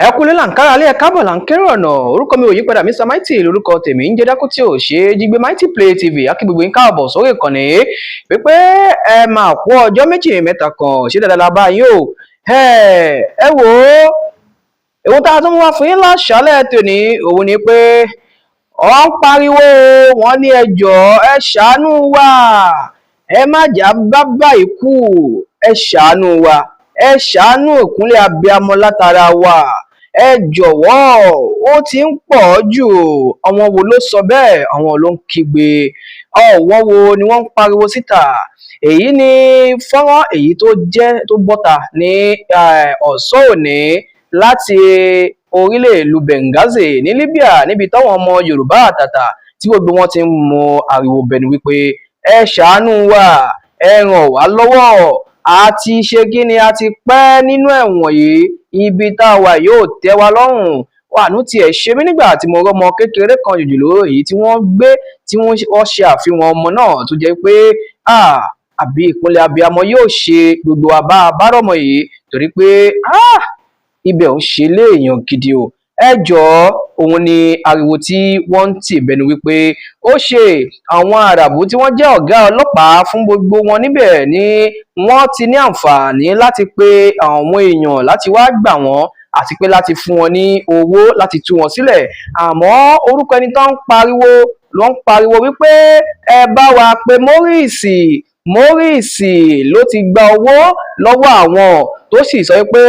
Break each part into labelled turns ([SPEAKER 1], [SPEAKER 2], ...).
[SPEAKER 1] ẹ kúlé làǹkárá alẹ́ káàbọ̀ làǹkẹ́rọ̀ ọ̀nà orúkọ mi ò yí padà Mr Mighty lórúkọ tèmi ń jẹ́ dákú tí ò ṣe é jígbé Mighty Play TV akígbègbè ń káàbọ̀ sórí ìkànnì wípé ẹ máa kó ọjọ́ méjì mẹ́ta kan ṣé dáadáa la bá yín o ẹ wò ó èwo tá a tún wá fún yín láṣálẹ́ tòní òun ni pé ọ ń pariwo wọn ní ẹ jọ̀ọ́ ẹ ṣàánú wa ẹ má jà bábà ikú ẹ ṣàánú wa ẹ ṣàánú ìkúnlẹ̀ abiyamọ látara wa ẹ jọ̀wọ́ ó ti ń pọ̀ jù àwọn wo ló sọ bẹ́ẹ̀ àwọn ló ń kígbe ọ̀wọ́n wo ni wọ́n ń pariwo síta èyí ni fọ́nrán èyí tó bọ́ta ní ọ̀sán òní láti orílẹ̀ ìlú Benghazi ní Libya níbi táwọn ọmọ Yorùbá àtàtà tí gbogbo wọn ti ń mọ ariwo bẹnu wípé ẹ ṣàánú wa ẹ ràn wá lọ́wọ́ a ti ṣe kí ni a ti pẹ́ nínú ẹ̀wọ̀n yìí ibi tá a wà yóò tẹ́ wa lọ́rùn wàánú tiẹ̀ ṣe mí nígbà tí mo rọ́mọ kékeré kan jòjòló èyí tí wọ́n gbé tí wọ́n ṣe àfihàn ọmọ náà tó jẹ́ pé àbí ìpínlẹ̀ abiyamọ yóò ṣe gbogbo àbá abárọ̀mọ yìí torí pé ibẹ̀ ò ń ṣe léèyàn gidi o ẹ jọ̀ọ́ òun ni ariwo tí wọ́n ń tì bẹnu wípé ó ṣe àwọn àràbù tí wọ́n jẹ́ ọ̀gá ọlọ́pàá fún gbogbo wọn níbẹ̀ ni wọ́n ti ní àǹfààní láti pe àwọn èèyàn láti wá gbà wọ́n àti pé láti fún wọn ní owó láti tú wọn sílẹ̀ àmọ́ orúkọ ẹni tó ń pariwo ló ń pariwo wípé ẹ bá wa pe Maurice ló ti gba owó lọ́wọ́ àwọn tó sì sọ pé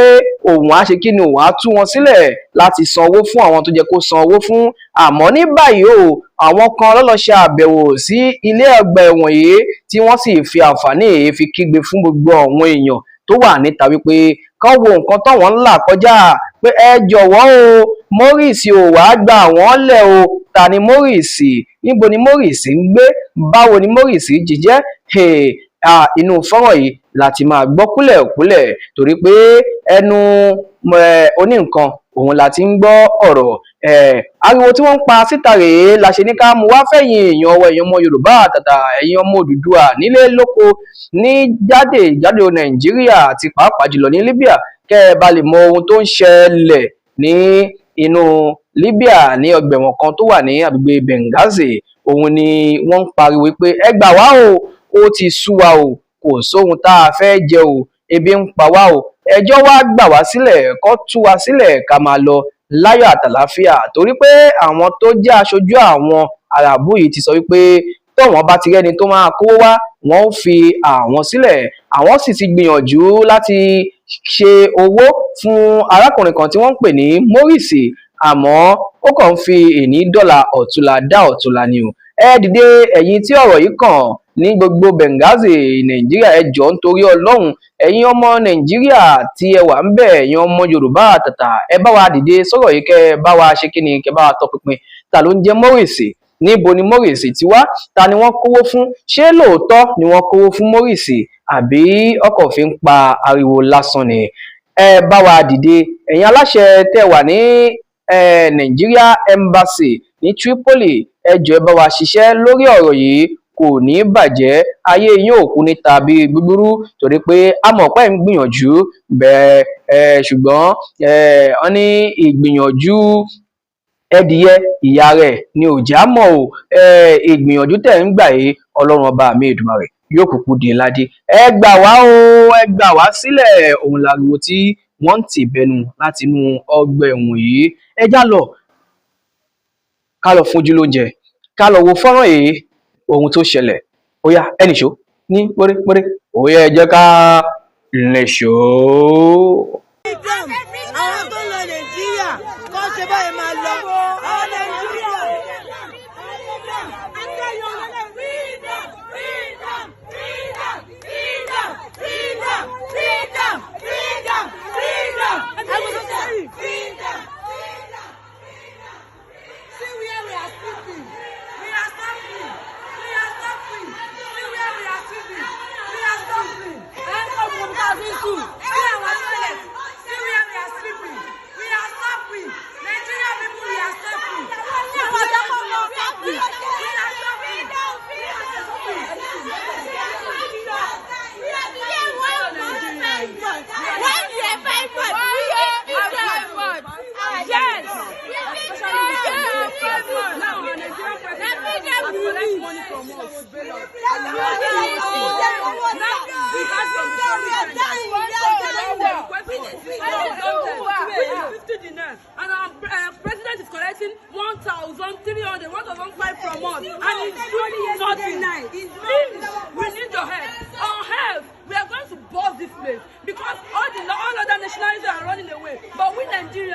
[SPEAKER 1] òun á ṣe kí ni òun á tú wọn sílẹ̀ láti san owó fún àwọn tó jẹ́ kó san owó fún àmọ́ ní báyìí o àwọn kan ló lọ ṣe àbẹ̀wò sí ilé ọgbà ẹ̀wọ̀n yìí tí wọ́n sì fi àǹfààní èyí fi kígbe fún gbogbo àwọn èèyàn tó wà níta wípé kán wo nǹkan táwọn ń là kọjá pé ẹ jọ̀wọ́ o Maurice ò wá gbà wọ́n lẹ̀ o ta ni Maurice níbo ni Maurice ń gbé báwo ni Maurice jíjẹ́ inú fọ́nrán yìí láti máa gbọ́ kúlẹ̀kúlẹ̀ torí pé ẹnu oníǹkan òun la ti ń gbọ́ ọ̀rọ̀ ariwo tí wọ́n ń pa síta rèé la ṣe ní ká mú wá fẹ̀yìn èèyàn ọmọ Yorùbá àtàtà ẹ̀yin ọmọ Odùduwà nílé lóko ní jáde Nàìjíríà àti pàápàá jùlọ ní Libya kẹ́ ẹ bá lè mọ ohun tó ń ṣẹlẹ̀ ní inú Libya ní ọgbà ẹ̀wọ̀n kan tó wà ní agbègbè Benghazi òun ni wọ́n ń pariwo pé ẹ gbà wá o ó ti sú wa o kò sóhun tá a fẹ́ jẹ o ebi ń pa wá o ẹjọ́ wá gbà wá sílẹ̀ kó tú wa sílẹ̀ ká máa lọ láyọ̀ àtàláfíà torí pé àwọn tó jẹ́ aṣojú àwọn àràbù yìí ti sọ wípé tọ́wọ́n bá ti rẹ́ni tó máa kówó wá wọ́n ń fi àwọn sílẹ̀ àwọn sì ti gbìyànjú láti ṣe owó fún arákùnrin kan tí wọ́n ń pè ní Maurice àmọ́ ó kàn ń fi èní dọ́là ọ̀túnla dá ọ̀túnla ni o ẹ dìde ẹ̀yin tí ọ̀rọ̀ yìí kàn ní gbogbo Benghazi Nàìjíríà ẹ jọ̀ọ́ nítorí Ọlọ́run ẹ̀yin ọmọ Nàìjíríà tí ẹ wà ń bẹ̀ ẹ̀yin ọmọ Yorùbá àtàtà ẹ bá wa dìde sọ̀rọ̀ yìí kẹ́ ẹ bá wa ṣe kí ni kẹ́ bá wa tọpinpin ta ló ń jẹ́ Maurice níbo ni Maurice ti wá ta ni wọ́n kówó fún ṣé lóòótọ́ ni wọ́n kówó fún Maurice àbí ọkọ̀ fi ń pa ariwo lásán ni ẹ bá wa dìde ẹ̀yin aláṣẹ tẹ́ wà ní Nigeria Embassy ní Tripoli ẹ jọ̀ọ́ ẹ bá wa ṣiṣẹ́ lórí ọ̀rọ̀ yìí kò ní bàjẹ́ ayé yín ò kú ní tàbí gbúgbúrú torí pé amọ̀pẹ́ ń gbìyànjú bẹ́ẹ̀ ṣùgbọ́n wọ́n ní ìgbìyànjú ẹdìyẹ ìyá rẹ̀ ni ò já mọ́ o ìgbìyànjú tẹ̀ ń gbà yìí Ọlọ́run ọba mi Èdùmàrè yóò kúkú dín ládé ẹ gbà wá o ẹ gbà wá sílẹ̀ òun làriwo tí wọ́n ń tì bẹnu láti inú ọgbà ẹ̀wọ̀n yìí ẹ já lọ ká lọ fojú lóúnjẹ ká lọ wo fọ́nrán yìí ohun tó ṣẹlẹ̀ ó yá ẹnì ṣó ní pérépéré ó yẹ ẹ jẹ́ ká lè ṣó.
[SPEAKER 2] àwọn tó lọ Nàìjíríà kọ́ ṣe báyìí máa lọ àwọn Nàìjíríà.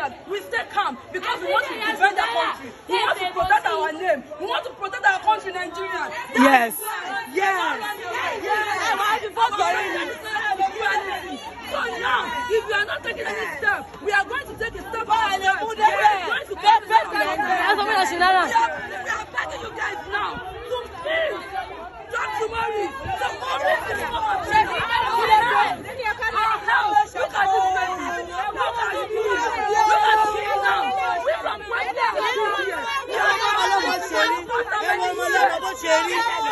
[SPEAKER 3] Nigerians, we stay calm because we want to defend our country. We want to protect our name. We want to protect our country, Nigerians.
[SPEAKER 2] Yes.
[SPEAKER 3] So now, if we are not taking any step, we are going to take a step back. We are going to get better. We are begging you guys now to please talk to Mary. The moment they come and check our house, look at this baby. Look at him. Look at him now. We from Priçon here.